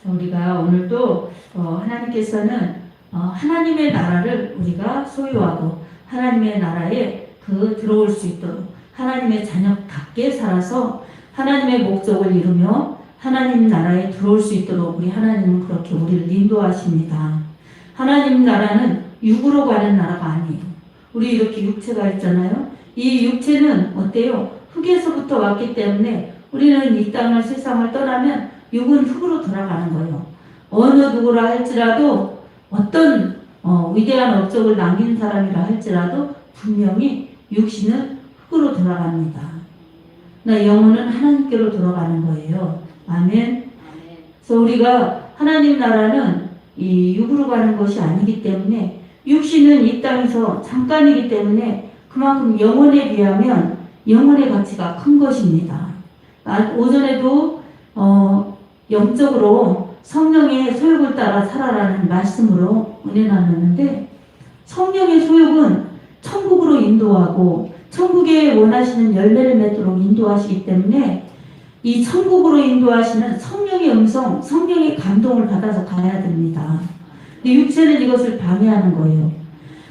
우리가 오늘도 하나님께서는 하나님의 나라를 우리가 소유하고 하나님의 나라에 들어올 수 있도록 하나님의 자녀답게 살아서 하나님의 목적을 이루며 하나님 나라에 들어올 수 있도록 우리 하나님은 그렇게 우리를 인도하십니다. 하나님 나라는 육으로 가는 나라가 아니에요. 우리 이렇게 육체가 있잖아요. 이 육체는 어때요? 흙에서부터 왔기 때문에 우리는 이 땅을 세상을 떠나면 육은 흙으로 돌아가는 거예요. 어느 누구라 할지라도 어떤 위대한 업적을 남긴 사람이라 할지라도 분명히 육신은 흙으로 돌아갑니다. 나 영혼은 하나님께로 돌아가는 거예요. 아멘. 그래서 우리가 하나님 나라는 이 육으로 가는 것이 아니기 때문에 육신은 이 땅에서 잠깐이기 때문에 그만큼 영혼에 비하면 영혼의 가치가 큰 것입니다. 오전에도 영적으로 성령의 소욕을 따라 살아라는 말씀으로 은혜 나눴는데 성령의 소욕은 천국으로 인도하고 천국에 원하시는 열매를 맺도록 인도하시기 때문에 이 천국으로 인도하시는 성령의 음성, 성령의 감동을 받아서 가야 됩니다. 근데 육체는 이것을 방해하는 거예요.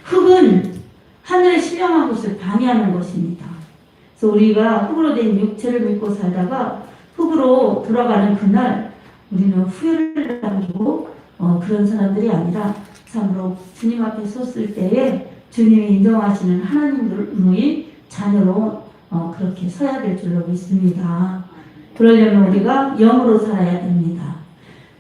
흙은 하늘에 신령한 것을 방해하는 것입니다. 그래서 우리가 흙으로 된 육체를 믿고 살다가 흙으로 돌아가는 그날 우리는 후회를 남기고 그런 사람들이 아니라 참으로 주님 앞에 섰을 때에 주님이 인정하시는 하나님의 자녀로 그렇게 서야 될 줄로 믿습니다. 그러려면 우리가 영으로 살아야 됩니다.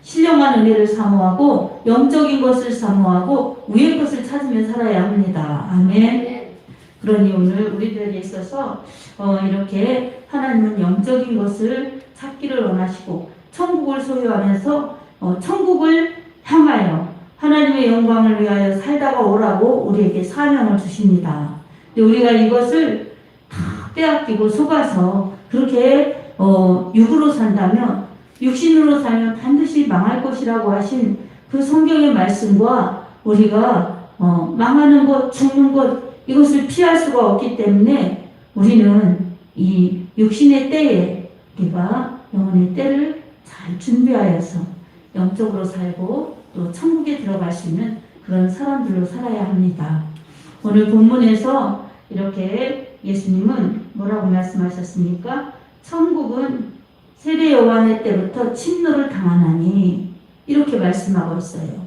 신령한 은혜를 사모하고 영적인 것을 사모하고 위의 것을 찾으며 살아야 합니다. 아멘. 그러니 오늘 우리들에게 있어서 이렇게 하나님은 영적인 것을 찾기를 원하시고 천국을 소유하면서 천국을 향하여 하나님의 영광을 위하여 살다가 오라고 우리에게 사명을 주십니다. 근데 우리가 이것을 다 빼앗기고 속아서 그렇게 육으로 산다면 육신으로 살면 반드시 망할 것이라고 하신 그 성경의 말씀과 우리가 망하는 것, 죽는 것 이것을 피할 수가 없기 때문에 우리는 이 육신의 때에 우리가 영혼의 때를 잘 준비하여서 영적으로 살고 또 천국에 들어갈 수 있는 그런 사람들로 살아야 합니다. 오늘 본문에서 이렇게 예수님은 뭐라고 말씀하셨습니까? 천국은 세례 요한의 때부터 침노를 당하나니 이렇게 말씀하고 있어요.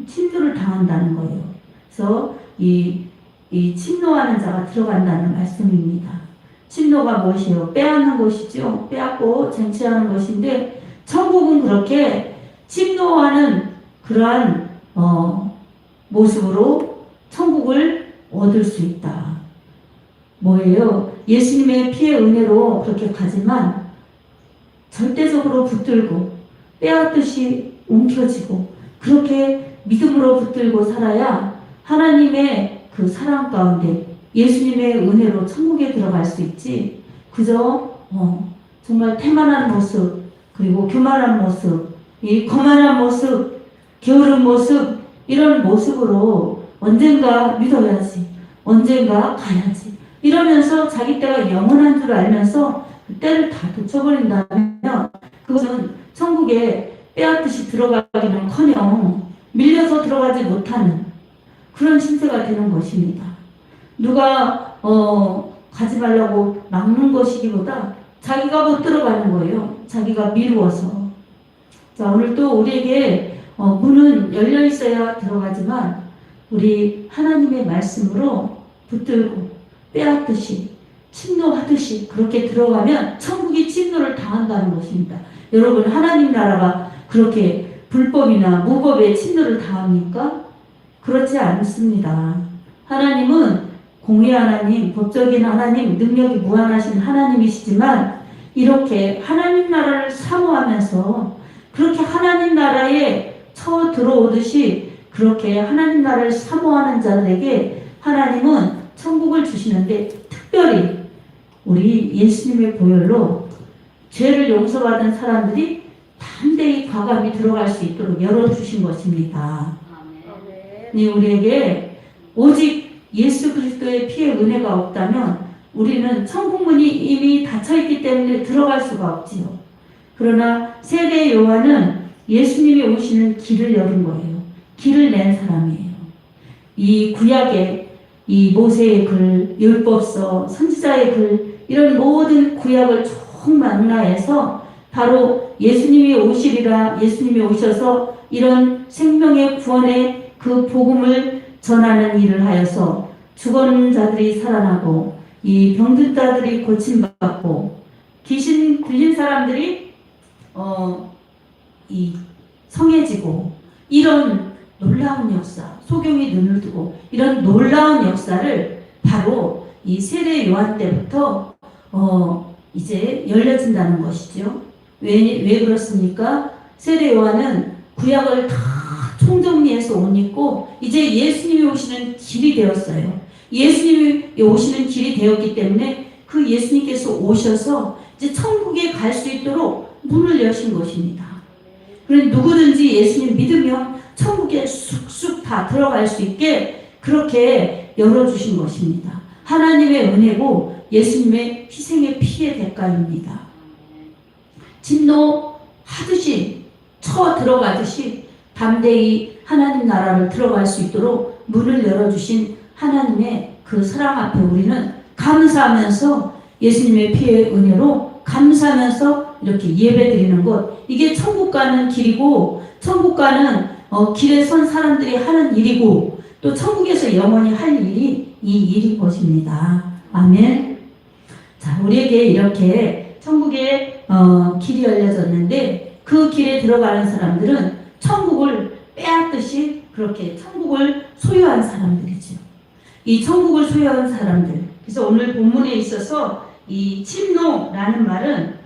침노를 당한다는 거예요. 그래서 이 침노하는 자가 들어간다는 말씀입니다. 침노가 무엇이에요? 빼앗는 것이죠. 빼앗고 쟁취하는 것인데 천국은 그렇게 침노하는 그러한 모습으로 천국을 얻을 수 있다. 뭐예요? 예수님의 피의 은혜로 그렇게 가지만 절대적으로 붙들고 빼앗듯이 움켜쥐고 그렇게 믿음으로 붙들고 살아야 하나님의 그 사랑 가운데 예수님의 은혜로 천국에 들어갈 수 있지. 그저 정말 태만한 모습 그리고 교만한 모습 이 거만한 모습 게으른 모습 이런 모습으로 언젠가 믿어야지 언젠가 가야지 이러면서 자기 때가 영원한 줄 알면서 그 때를 다 놓쳐버린다면 그것은 천국에 빼앗듯이 들어가기는커녕 밀려서 들어가지 못하는 그런 신세가 되는 것입니다. 누가 가지 말라고 막는 것이기보다 자기가 못 들어가는 거예요. 자기가 미루어서. 자, 오늘 또 우리에게 문은 열려 있어야 들어가지만 우리 하나님의 말씀으로 붙들고 빼앗듯이 침노하듯이 그렇게 들어가면 천국이 침노를 당한다는 것입니다. 여러분 하나님 나라가 그렇게 불법이나 무법에 침노를 당합니까? 그렇지 않습니다. 하나님은 공의 하나님, 법적인 하나님, 능력이 무한하신 하나님이시지만 이렇게 하나님 나라를 사모하면서 그렇게 하나님 나라에 쳐 들어오듯이 그렇게 하나님 나라를 사모하는 자들에게 하나님은 천국을 주시는데 특별히 우리 예수님의 보혈로 죄를 용서받은 사람들이 담대히 과감히 들어갈 수 있도록 열어주신 것입니다. 우리에게 오직 예수 그리스도의 피의 은혜가 없다면 우리는 천국문이 이미 닫혀있기 때문에 들어갈 수가 없지요. 그러나 세례 요한은 예수님이 오시는 길을 열은 거예요. 길을 낸 사람이에요. 이 구약의 이 모세의 글, 율법서, 선지자의 글, 이런 모든 구약을 총망라해서 바로 예수님이 오시리라, 예수님이 오셔서 이런 생명의 구원의 그 복음을 전하는 일을 하여서 죽은 자들이 살아나고 이 병든 자들이 고침받고 귀신 들린 사람들이 이 성해지고 이런 놀라운 역사, 소경이 눈을 뜨고 이런 놀라운 역사를 바로 이 세례 요한 때부터 이제 열려진다는 것이죠. 왜 그렇습니까? 세례 요한은 구약을 다 총정리해서 옷 입고 이제 예수님이 오시는 길이 되었어요. 예수님이 오시는 길이 되었기 때문에 그 예수님께서 오셔서 이제 천국에 갈 수 있도록 문을 여신 것입니다. 그래서 누구든지 예수님 믿으면 천국에 쑥쑥 다 들어갈 수 있게 그렇게 열어주신 것입니다. 하나님의 은혜고 예수님의 희생의 피의 대가입니다. 진노하듯이 쳐 들어가듯이 담대히 하나님 나라를 들어갈 수 있도록 문을 열어주신 하나님의 그 사랑 앞에 우리는 감사하면서 예수님의 피의 은혜로 감사하면서 이렇게 예배드리는 것, 이게 천국 가는 길이고 천국 가는 길에 선 사람들이 하는 일이고 또 천국에서 영원히 할 일이 이 일인 것입니다. 아멘. 자, 우리에게 이렇게 천국에 길이 열려졌는데 그 길에 들어가는 사람들은 천국을 빼앗듯이 그렇게 천국을 소유한 사람들이죠. 이 천국을 소유한 사람들. 그래서 오늘 본문에 있어서 이 침노라는 말은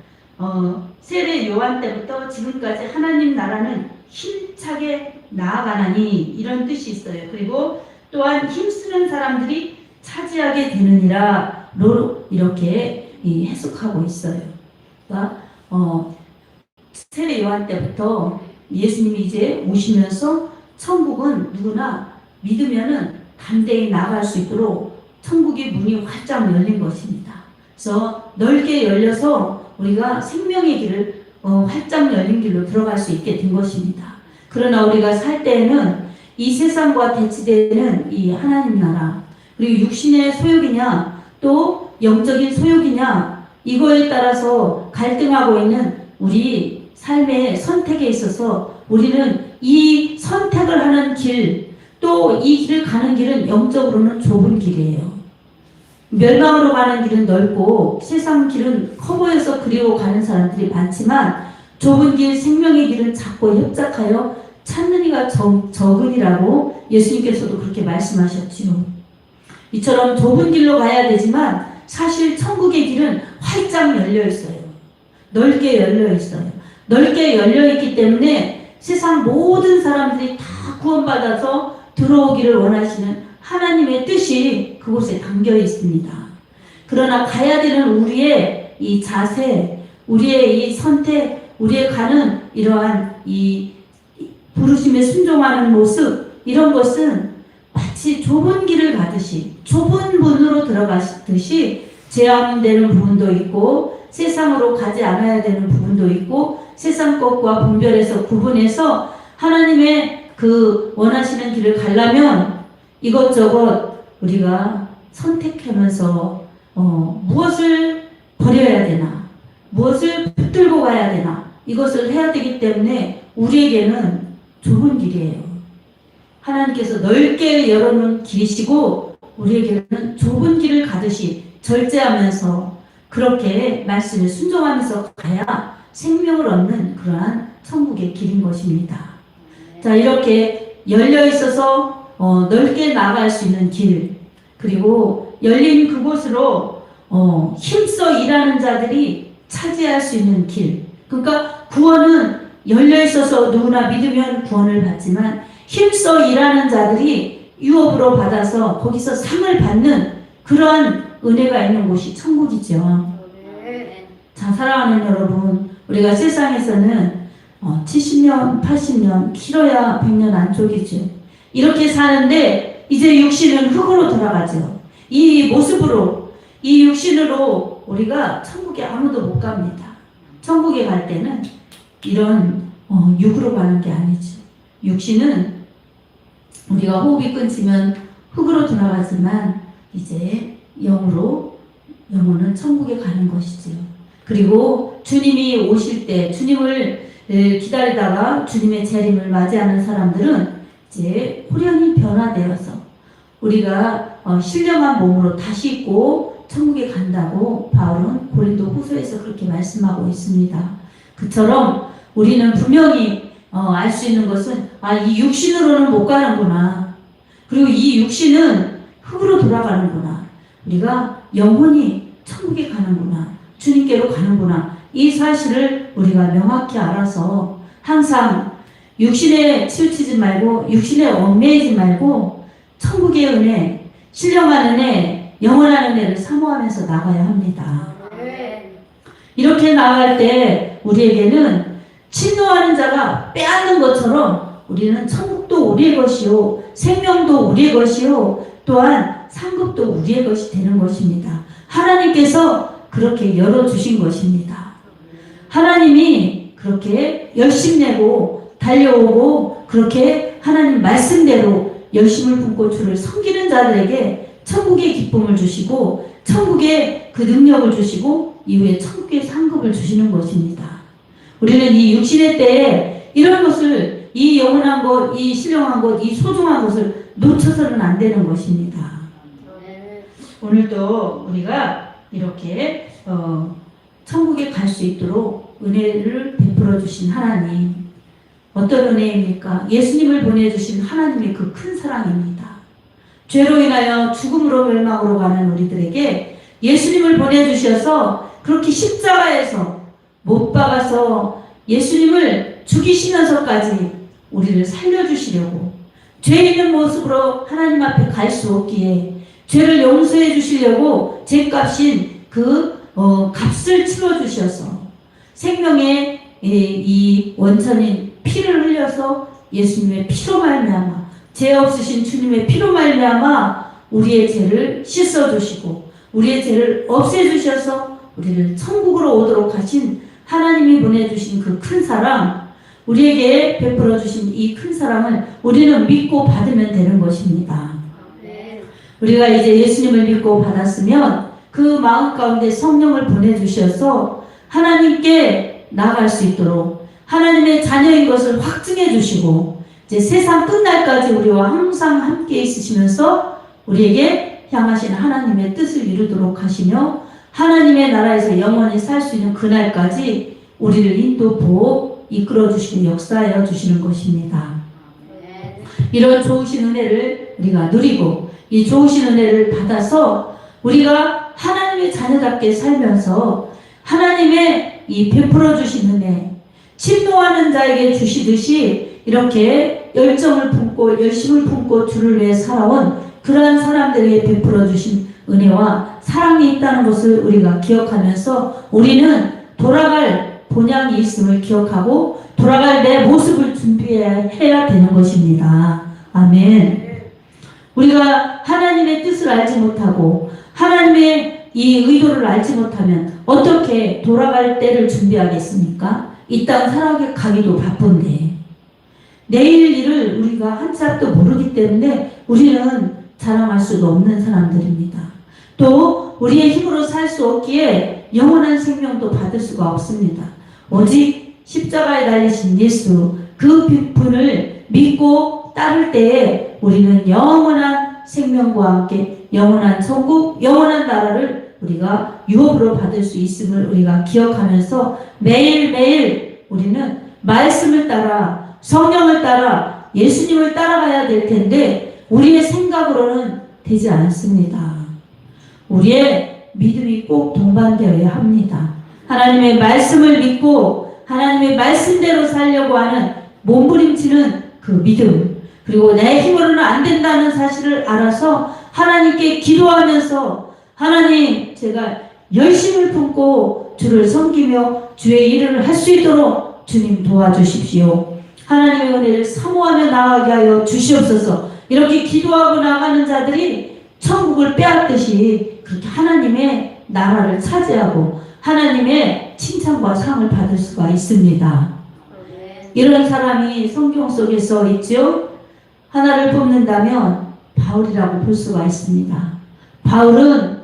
세례 요한 때부터 지금까지 하나님 나라는 힘차게 나아가나니 이런 뜻이 있어요. 그리고 또한 힘쓰는 사람들이 차지하게 되느니라로 이렇게 해석하고 있어요. 그러니까 세례 요한 때부터 예수님이 이제 오시면서 천국은 누구나 믿으면은 담대히 나갈 수 있도록 천국의 문이 활짝 열린 것입니다. 그래서 넓게 열려서 우리가 생명의 길을 활짝 열린 길로 들어갈 수 있게 된 것입니다. 그러나 우리가 살 때에는 이 세상과 대치되는 이 하나님 나라, 그리고 육신의 소욕이냐 또 영적인 소욕이냐 이거에 따라서 갈등하고 있는 우리 삶의 선택에 있어서 우리는 이 선택을 하는 길, 또 이 길을 가는 길은 영적으로는 좁은 길이에요. 멸망으로 가는 길은 넓고 세상 길은 커 보여서 그리워 가는 사람들이 많지만 좁은 길, 생명의 길은 작고 협착하여 찾는 이가 적으니라고 예수님께서도 그렇게 말씀하셨지요. 이처럼 좁은 길로 가야 되지만 사실 천국의 길은 활짝 열려 있어요. 넓게 열려 있어요. 넓게 열려 있기 때문에 세상 모든 사람들이 다 구원받아서 들어오기를 원하시는 하나님의 뜻이 그곳에 담겨 있습니다. 그러나 가야 되는 우리의 이 자세, 우리의 이 선택, 우리의 가는 이러한 이 부르심에 순종하는 모습, 이런 것은 마치 좁은 길을 가듯이 좁은 문으로 들어가듯이 제한되는 부분도 있고 세상으로 가지 않아야 되는 부분도 있고 세상 것과 분별해서 구분해서 하나님의 그 원하시는 길을 가려면 이것저것 우리가 선택하면서 무엇을 버려야 되나, 무엇을 붙들고 가야 되나 이것을 해야 되기 때문에 우리에게는 좁은 길이에요. 하나님께서 넓게 열어놓은 길이시고 우리에게는 좁은 길을 가듯이 절제하면서 그렇게 말씀에 순종하면서 가야 생명을 얻는 그러한 천국의 길인 것입니다. 자, 이렇게 열려 있어서 넓게 나아갈 수 있는 길, 그리고 열린 그곳으로 힘써 일하는 자들이 차지할 수 있는 길. 그러니까 구원은 열려 있어서 누구나 믿으면 구원을 받지만 힘써 일하는 자들이 유업으로 받아서 거기서 상을 받는 그러한 은혜가 있는 곳이 천국이죠. 자, 사랑하는 여러분, 우리가 세상에서는 70년, 80년, 길어야 100년 안쪽이죠. 이렇게 사는데 이제 육신은 흙으로 돌아가죠. 이 모습으로, 이 육신으로 우리가 천국에 아무도 못 갑니다. 천국에 갈 때는 이런 육으로 가는 게 아니죠. 육신은 우리가 호흡이 끊기면 흙으로 돌아가지만 이제 영혼은 천국에 가는 것이지요. 그리고 주님이 오실 때 주님을 기다리다가 주님의 재림을 맞이하는 사람들은 이제 호련히 변화되어서 우리가 신령한 몸으로 다시 입고 천국에 간다고 바울은 고린도 후서에서 그렇게 말씀하고 있습니다. 그처럼 우리는 분명히 알 수 있는 것은 이 육신으로는 못 가는구나. 그리고 이 육신은 흙으로 돌아가는구나. 우리가 영혼이 천국에 가는구나. 주님께로 가는구나. 이 사실을 우리가 명확히 알아서 항상 육신에 치우치지 말고 육신에 얽매이지 말고 천국의 은혜, 신령한 은혜, 영원한 은혜를 사모하면서 나가야 합니다. 이렇게 나갈 때 우리에게는 침노하는 자가 빼앗는 것처럼 우리는 천국도 우리의 것이요, 생명도 우리의 것이요, 또한 상급도 우리의 것이 되는 것입니다. 하나님께서 그렇게 열어주신 것입니다. 하나님이 그렇게 열심내고 달려오고 그렇게 하나님 말씀대로 열심을 품고 주를 섬기는 자들에게 천국의 기쁨을 주시고 천국의 그 능력을 주시고 이후에 천국의 상급을 주시는 것입니다. 우리는 이 육신의 때에 이런 것을, 이 영원한 것, 이 신령한 것, 이 소중한 것을 놓쳐서는 안 되는 것입니다. 오늘도 우리가 이렇게 천국에 갈 수 있도록 은혜를 베풀어 주신 하나님, 어떤 은혜입니까? 예수님을 보내주신 하나님의 그 큰 사랑입니다. 죄로 인하여 죽음으로 멸망으로 가는 우리들에게 예수님을 보내주셔서 그렇게 십자가에서 못 박아서 예수님을 죽이시면서까지 우리를 살려주시려고, 죄 있는 모습으로 하나님 앞에 갈 수 없기에 죄를 용서해 주시려고 죄값인 그 값을 치러주셔서 생명의 이 원천인 피를 흘려서 예수님의 피로 말미암아, 죄 없으신 주님의 피로 말미암아 우리의 죄를 씻어주시고 우리의 죄를 없애주셔서 우리를 천국으로 오도록 하신 하나님이 보내주신 그 큰 사랑, 우리에게 베풀어 주신 이 큰 사랑을 우리는 믿고 받으면 되는 것입니다. 우리가 이제 예수님을 믿고 받았으면 그 마음 가운데 성령을 보내주셔서 하나님께 나아갈 수 있도록 하나님의 자녀인 것을 확증해 주시고 이제 세상 끝날까지 우리와 항상 함께 있으시면서 우리에게 향하신 하나님의 뜻을 이루도록 하시며 하나님의 나라에서 영원히 살 수 있는 그날까지 우리를 인도 보호 이끌어 주시고 역사하여 주시는 것입니다. 이런 좋으신 은혜를 우리가 누리고 이 좋으신 은혜를 받아서 우리가 하나님의 자녀답게 살면서 하나님의 이 베풀어 주신 은혜, 침노하는 자에게 주시듯이 이렇게 열정을 품고 열심을 품고 주를 위해 살아온 그러한 사람들에게 베풀어 주신 은혜와 사랑이 있다는 것을 우리가 기억하면서 우리는 돌아갈 본향이 있음을 기억하고 돌아갈 내 모습을 준비해야 되는 것입니다. 아멘. 우리가 하나님의 뜻을 알지 못하고 하나님의 이 의도를 알지 못하면 어떻게 돌아갈 때를 준비하겠습니까? 이 땅 살아가기도 바쁜데 내일 일을 우리가 한치 앞도 모르기 때문에 우리는 자랑할 수도 없는 사람들입니다. 또 우리의 힘으로 살 수 없기에 영원한 생명도 받을 수가 없습니다. 오직 십자가에 달리신 예수 그 분을 믿고 따를 때에 우리는 영원한 생명과 함께 영원한 천국, 영원한 나라를 우리가 유업으로 받을 수 있음을 우리가 기억하면서 매일매일 우리는 말씀을 따라 성령을 따라 예수님을 따라가야 될 텐데 우리의 생각으로는 되지 않습니다. 우리의 믿음이 꼭 동반되어야 합니다. 하나님의 말씀을 믿고 하나님의 말씀대로 살려고 하는 몸부림치는 그 믿음, 그리고 내 힘으로는 안 된다는 사실을 알아서 하나님께 기도하면서 하나님 제가 열심을 품고 주를 섬기며 주의 일을 할 수 있도록 주님 도와주십시오. 하나님의 은혜를 사모하며 나아가게 하여 주시옵소서. 이렇게 기도하고 나가는 자들이 천국을 빼앗듯이 그렇게 하나님의 나라를 차지하고 하나님의 칭찬과 상을 받을 수가 있습니다. 이런 사람이 성경 속에서 있죠. 하나를 뽑는다면 바울이라고 볼 수가 있습니다. 바울은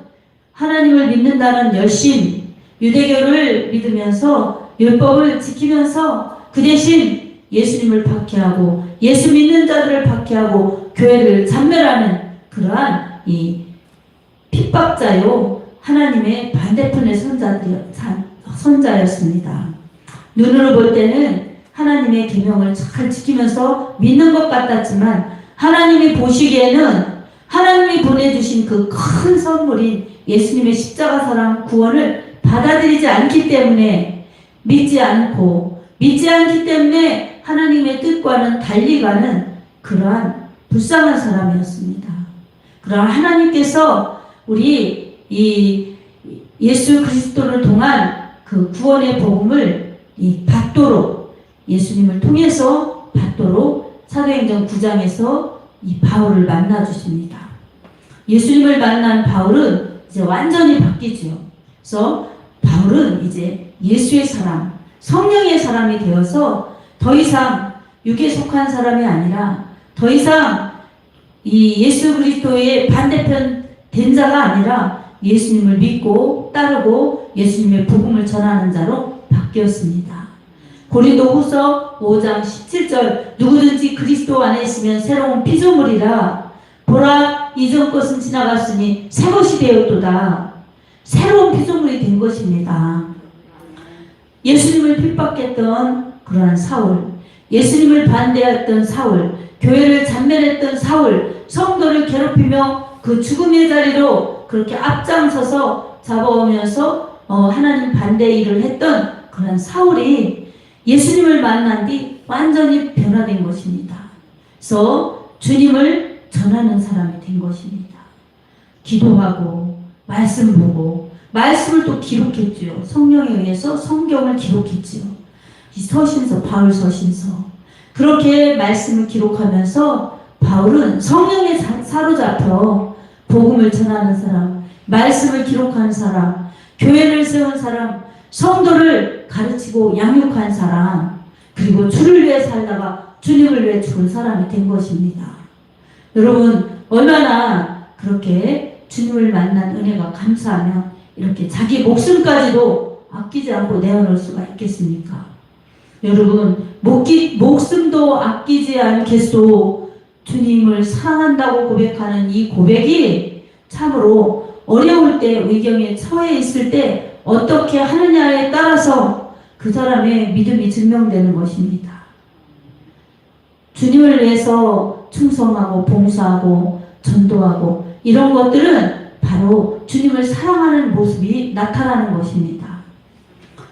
하나님을 믿는다는 열심, 유대교를 믿으면서 율법을 지키면서 그 대신 예수님을 박해하고 예수 믿는 자들을 박해하고 교회를 잔멸하는 그러한 이 핍박자요 하나님의 반대편의 선자였습니다. 눈으로 볼 때는 하나님의 계명을 잘 지키면서 믿는 것 같았지만 하나님이 보시기에는 하나님이 보내주신 그 큰 선물인 예수님의 십자가 사랑 구원을 받아들이지 않기 때문에 믿지 않기 때문에 하나님의 뜻과는 달리 가는 그러한 불쌍한 사람이었습니다. 그러나 하나님께서 우리 이 예수 그리스도를 통한 그 구원의 복음을 받도록 예수님을 통해서 받도록 사도행전 9장에서 이 바울을 만나 주십니다. 예수님을 만난 바울은 이제 완전히 바뀌죠. 그래서 바울은 이제 예수의 사람, 성령의 사람이 되어서 더 이상 육에 속한 사람이 아니라 더 이상 이 예수 그리스도의 반대편 된 자가 아니라 예수님을 믿고 따르고 예수님의 복음을 전하는 자로 바뀌었습니다. 고린도후서 5장 17절 누구든지 그리스도 안에 있으면 새로운 피조물이라 보라 이전 것은 지나갔으니 새 것이 되었도다. 새로운 피조물이 된 것입니다. 예수님을 핍박했던 그러한 사울, 예수님을 반대했던 사울, 교회를 잔멸했던 사울, 성도를 괴롭히며 그 죽음의 자리로 그렇게 앞장서서 잡아오면서 하나님 반대 일을 했던 그런 사울이 예수님을 만난 뒤 완전히 변화된 것입니다. 그래서 주님을 전하는 사람이 된 것입니다. 기도하고 말씀 보고 말씀을 또 기록했죠. 성령에 의해서 성경을 기록했죠. 이 서신서, 바울 서신서. 그렇게 말씀을 기록하면서 바울은 성령에 사로잡혀 복음을 전하는 사람, 말씀을 기록한 사람, 교회를 세운 사람, 성도를 가르치고 양육한 사람, 그리고 주를 위해 살다가 주님을 위해 죽은 사람이 된 것입니다. 여러분 얼마나 그렇게 주님을 만난 은혜가 감사하면 이렇게 자기 목숨까지도 아끼지 않고 내어놓을 수가 있겠습니까? 여러분 목숨도 아끼지 않겠소 주님을 사랑한다고 고백하는 이 고백이 참으로 어려울 때 의경에 처해 있을 때 어떻게 하느냐에 따라서 그 사람의 믿음이 증명되는 것입니다. 주님을 위해서 충성하고 봉사하고 전도하고 이런 것들은 바로 주님을 사랑하는 모습이 나타나는 것입니다.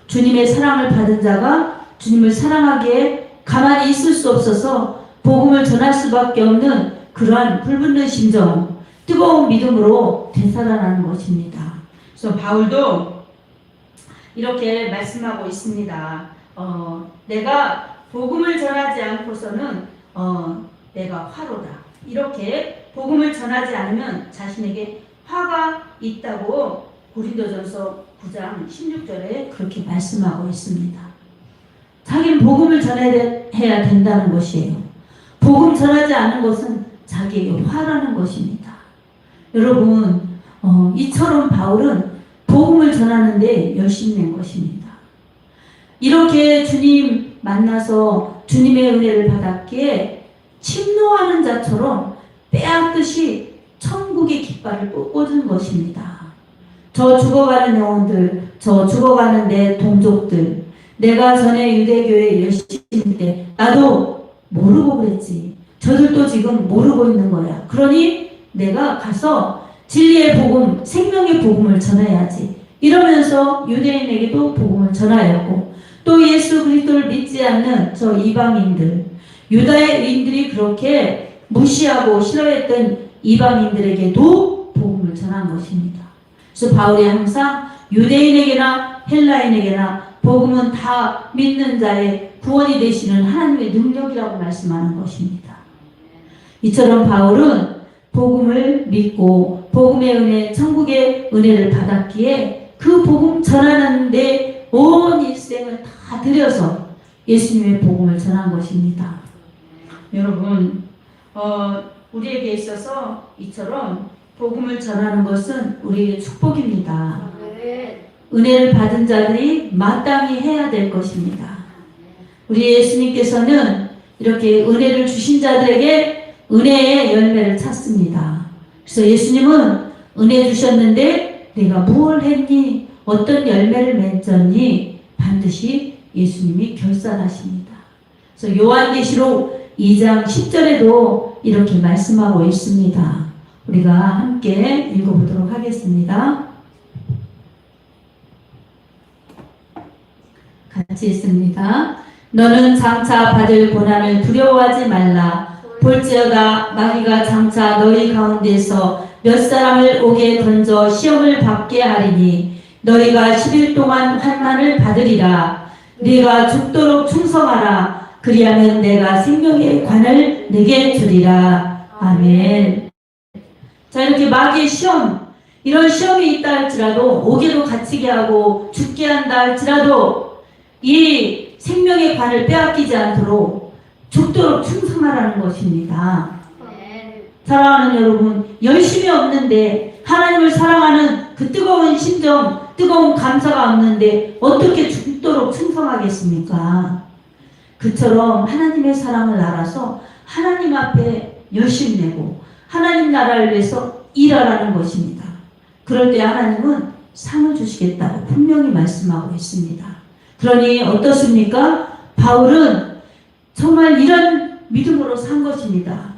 주님의 사랑을 받은 자가 주님을 사랑하기에 가만히 있을 수 없어서 복음을 전할 수밖에 없는 그러한 불붙는 심정, 뜨거운 믿음으로 되살아나는 것입니다. 그래서 바울도 이렇게 말씀하고 있습니다. 내가 복음을 전하지 않고서는 내가 화로다. 이렇게 복음을 전하지 않으면 자신에게 화가 있다고 고린도전서 9장 16절에 그렇게 말씀하고 있습니다. 자기는 복음을 전해야 된다는 것이에요. 복음 전하지 않은 것은 자기에게 화라는 것입니다. 여러분 이처럼 바울은 복음을 전하는데 열심히 낸 것입니다. 이렇게 주님 만나서 주님의 은혜를 받았기에 침노하는 자처럼 빼앗듯이 천국의 깃발을 꽂은 것입니다. 저 죽어가는 영혼들, 저 죽어가는 내 동족들, 내가 전에 유대교회 열심히 때 나도 모르고 그랬지. 저들도 지금 모르고 있는 거야. 그러니 내가 가서 진리의 복음, 생명의 복음을 전해야지. 이러면서 유대인에게도 복음을 전하였고 또 예수 그리스도를 믿지 않는 저 이방인들, 유다인들이 그렇게 무시하고 싫어했던 이방인들에게도 복음을 전한 것입니다. 그래서 바울이 항상 유대인에게나 헬라인에게나 복음은 다 믿는 자의 구원이 되시는 하나님의 능력이라고 말씀하는 것입니다. 이처럼 바울은 복음을 믿고 복음의 은혜, 천국의 은혜를 받았기에 그 복음 전하는 데 온 일생을 다 들여서 예수님의 복음을 전한 것입니다. 여러분, 우리에게 있어서 이처럼 복음을 전하는 것은 우리에게 축복입니다. 은혜를 받은 자들이 마땅히 해야 될 것입니다. 우리 예수님께서는 이렇게 은혜를 주신 자들에게 은혜의 열매를 찾습니다. 그래서 예수님은 은혜 주셨는데 내가 무엇을 했니? 어떤 열매를 맺었니? 반드시 예수님이 결산하십니다. 그래서 요한계시록 2장 10절에도 이렇게 말씀하고 있습니다. 우리가 함께 읽어보도록 하겠습니다. 같이 읽습니다. 너는 장차 받을 고난을 두려워하지 말라. 볼지어다 마귀가 장차 너희 가운데서 몇 사람을 옥에 던져 시험을 받게 하리니 너희가 10일 동안 환난을 받으리라. 네가 죽도록 충성하라. 그리하면 내가 생명의 관을 내게 주리라. 아멘. 자, 이렇게 마귀의 시험, 이런 시험이 있다 할지라도 옥에도 갇히게 하고 죽게 한다 할지라도 이 생명의 관을 빼앗기지 않도록 죽도록 충성하라는 것입니다. 사랑하는 여러분, 열심이 없는데 하나님을 사랑하는 그 뜨거운 심정, 뜨거운 감사가 없는데 어떻게 죽도록 충성하겠습니까? 그처럼 하나님의 사랑을 알아서 하나님 앞에 열심히 내고 하나님 나라를 위해서 일하라는 것입니다. 그럴 때 하나님은 상을 주시겠다고 분명히 말씀하고 있습니다. 그러니 어떻습니까? 바울은 정말 이런 믿음으로 산 것입니다.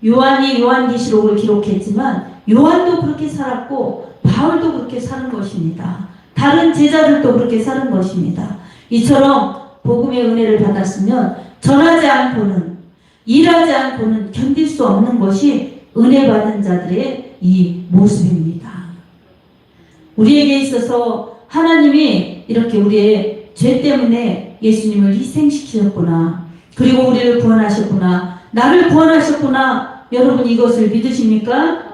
요한이 요한계시록을 기록했지만 요한도 그렇게 살았고 바울도 그렇게 사는 것입니다. 다른 제자들도 그렇게 사는 것입니다. 이처럼 복음의 은혜를 받았으면 전하지 않고는, 일하지 않고는 견딜 수 없는 것이 은혜 받은 자들의 이 모습입니다. 우리에게 있어서 하나님이 이렇게 우리의 죄 때문에 예수님을 희생시키셨구나, 그리고 우리를 구원하셨구나, 나를 구원하셨구나. 여러분 이것을 믿으십니까?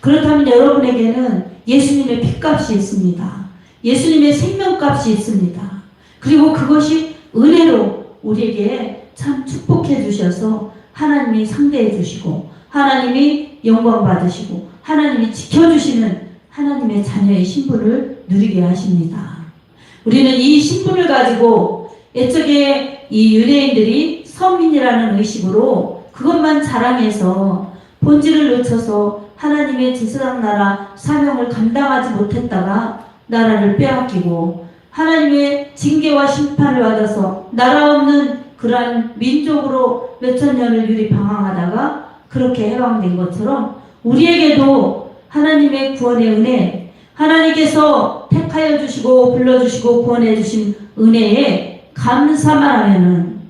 그렇다면 여러분에게는 예수님의 핏값이 있습니다. 예수님의 생명값이 있습니다. 그리고 그것이 은혜로 우리에게 참 축복해 주셔서 하나님이 상대해 주시고 하나님이 영광 받으시고 하나님이 지켜주시는 하나님의 자녀의 신분을 누리게 하십니다. 우리는 이 신분을 가지고 애초에 이 유대인들이 선민이라는 의식으로 그것만 자랑해서 본질을 놓쳐서 하나님의 제사장 나라 사명을 감당하지 못했다가 나라를 빼앗기고 하나님의 징계와 심판을 받아서 나라 없는 그러한 민족으로 몇천 년을 유리 방황하다가 그렇게 해방된 것처럼 우리에게도 하나님의 구원의 은혜, 하나님께서 택하여 주시고 불러주시고 구원해 주신 은혜에 감사만 하면은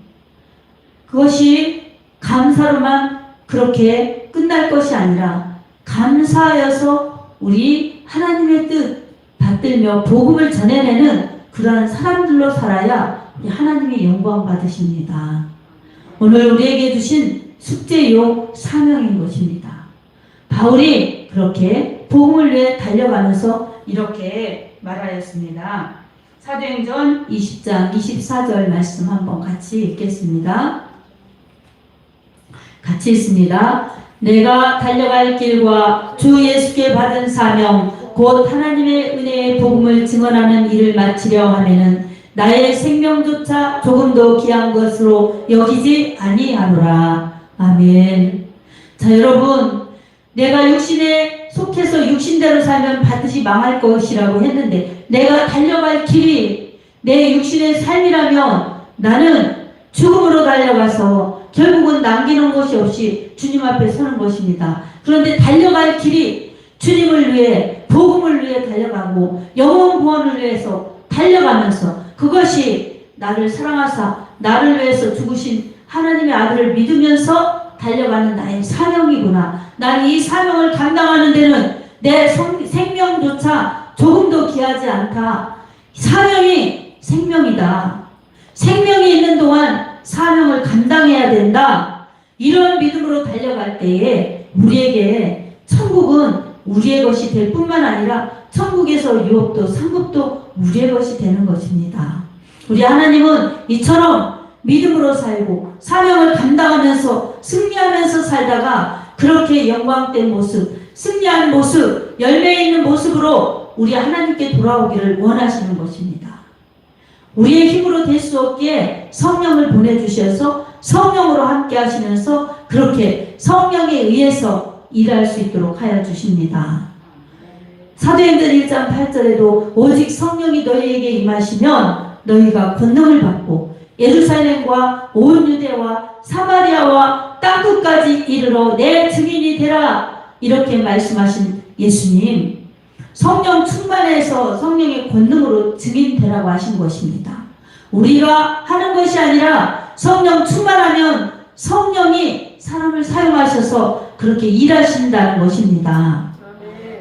그것이 감사로만 그렇게 끝날 것이 아니라 감사하여서 우리 하나님의 뜻 받들며 복음을 전해내는 그러한 사람들로 살아야 하나님의 영광 받으십니다. 오늘 우리에게 주신 숙제요 사명인 것입니다. 바울이 그렇게 복음을 위해 달려가면서 이렇게 말하였습니다. 사도행전 20장 24절 말씀 한번 같이 읽겠습니다. 같이 읽습니다. 내가 달려갈 길과 주 예수께 받은 사명 곧 하나님의 은혜의 복음을 증언하는 일을 마치려 하면은 나의 생명조차 조금도 귀한 것으로 여기지 아니하노라. 아멘. 자, 여러분, 내가 육신에 속해서 육신대로 살면 반드시 망할 것이라고 했는데 내가 달려갈 길이 내 육신의 삶이라면 나는 죽음으로 달려가서 결국은 남기는 것이 없이 주님 앞에 서는 것입니다. 그런데 달려갈 길이 주님을 위해 복음을 위해 달려가고 영혼 구원을 위해서 달려가면서 그것이 나를 사랑하사 나를 위해서 죽으신 하나님의 아들을 믿으면서 달려가는 나의 사명이구나. 나는 이 사명을 감당하는 데는 내 생명조차 조금도 귀하지 않다. 사명이 생명이다. 생명이 있는 동안 사명을 감당해야 된다. 이런 믿음으로 달려갈 때에 우리에게 천국은 우리의 것이 될 뿐만 아니라 천국에서 유업도 상급도 우리의 것이 되는 것입니다. 우리 하나님은 이처럼 믿음으로 살고 사명을 감당하면서 승리하면서 살다가 그렇게 영광된 모습, 승리한 모습, 열매 있는 모습으로 우리 하나님께 돌아오기를 원하시는 것입니다. 우리의 힘으로 될 수 없기에 성령을 보내주셔서 성령으로 함께 하시면서 그렇게 성령에 의해서 일할 수 있도록 하여 주십니다. 사도행전 1장 8절에도 오직 성령이 너희에게 임하시면 너희가 권능을 받고 예루살렘과 온 유대와 사마리아와 땅끝까지 이르러 내 증인이 되라, 이렇게 말씀하신 예수님, 성령 충만해서 성령의 권능으로 증인되라고 하신 것입니다. 우리가 하는 것이 아니라 성령 충만하면 성령이 사람을 사용하셔서 그렇게 일하신다는 것입니다.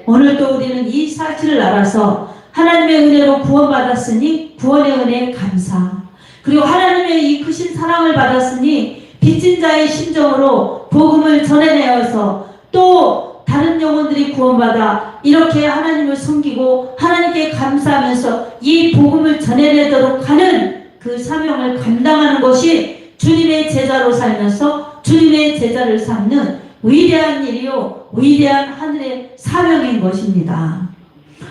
오늘도 우리는 이 사실을 알아서 하나님의 은혜로 구원받았으니 구원의 은혜에 감사, 그리고 하나님의 이 크신 사랑을 받았으니 빚진 자의 심정으로 복음을 전해내어서 또 다른 영혼들이 구원받아 이렇게 하나님을 섬기고 하나님께 감사하면서 이 복음을 전해내도록 하는 그 사명을 감당하는 것이 주님의 제자로 살면서 주님의 제자를 삼는 위대한 일이요 위대한 하늘의 사명인 것입니다.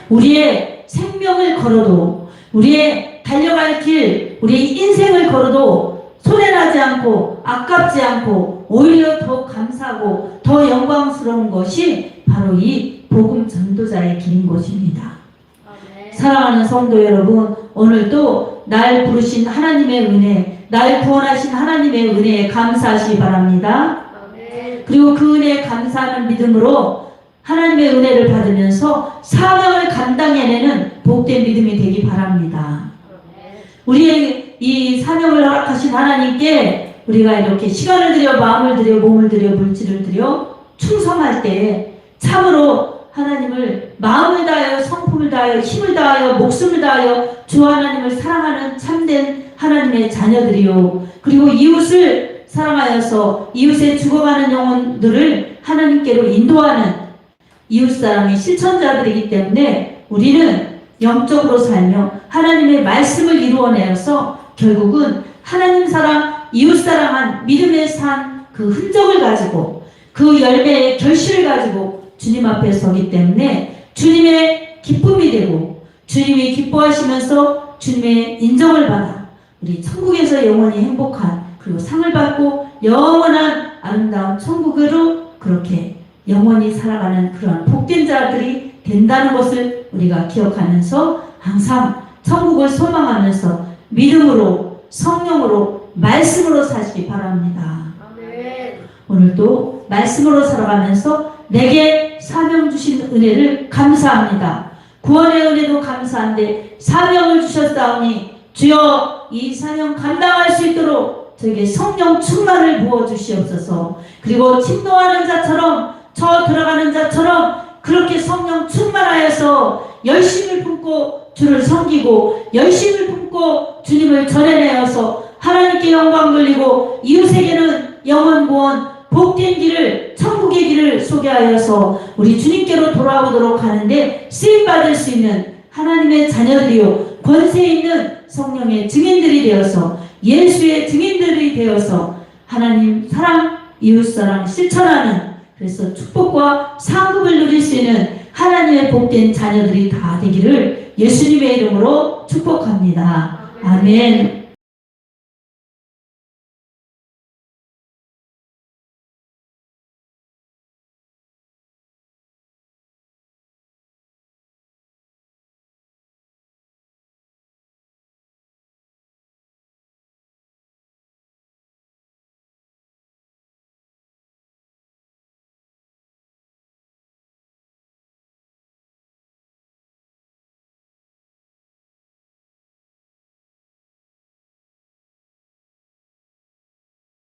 우리의 생명을 걸어도, 우리의 달려갈 길, 우리의 인생을 걸어도 손해나지 않고 아깝지 않고 오히려 더 감사하고 더 영광스러운 것이 바로 이 복음 전도자의 길인 것입니다. 사랑하는 성도 여러분, 오늘도 날 부르신 하나님의 은혜, 날 구원하신 하나님의 은혜에 감사하시기 바랍니다. 그리고 그 은혜에 감사하는 믿음으로 하나님의 은혜를 받으면서 사명을 감당해내는 복된 믿음이 되기 바랍니다. 우리의 이 사명을 허락하신 하나님께 우리가 이렇게 시간을 들여, 마음을 들여, 몸을 들여, 물질을 들여 충성할 때 참으로 하나님을 마음을 다하여, 성품을 다하여, 힘을 다하여, 목숨을 다하여 주 하나님을 사랑하는 참된 하나님의 자녀들이요, 그리고 이웃을 사랑하여서 이웃에 죽어가는 영혼들을 하나님께로 인도하는 이웃사랑의 실천자들이기 때문에 우리는 영적으로 살며 하나님의 말씀을 이루어내어서 결국은 하나님 사랑, 이웃 사랑한 믿음의 산 그 흔적을 가지고 그 열매의 결실을 가지고 주님 앞에 서기 때문에 주님의 기쁨이 되고 주님이 기뻐하시면서 주님의 인정을 받아 우리 천국에서 영원히 행복한, 그리고 상을 받고 영원한 아름다운 천국으로 그렇게 영원히 살아가는 그런 복된 자들이 된다는 것을 우리가 기억하면서 항상 천국을 소망하면서 믿음으로, 성령으로, 말씀으로 사시기 바랍니다. 아멘. 오늘도 말씀으로 살아가면서 내게 사명 주신 은혜를 감사합니다. 구원의 은혜도 감사한데 사명을 주셨사오니 주여 이 사명 감당할 수 있도록 저에게 성령 충만을 부어주시옵소서. 그리고 침노하는 자처럼, 저 들어가는 자처럼 그렇게 성령 충만하여서 열심을 품고 주를 섬기고 열심을 품고 주님을 전해내어서 하나님께 영광 돌리고 이웃에게는 영원 구원, 복된 길을, 천국의 길을 소개하여서 우리 주님께로 돌아오도록 하는데 쓰임받을 수 있는 하나님의 자녀들이요 권세 있는 성령의 증인들이 되어서 예수의 증인들이 되어서 하나님 사랑, 이웃사랑 실천하는, 그래서 축복과 상급을 누릴 수 있는 하나님의 복된 자녀들이 다 되기를 예수님의 이름으로 축복합니다. 아멘.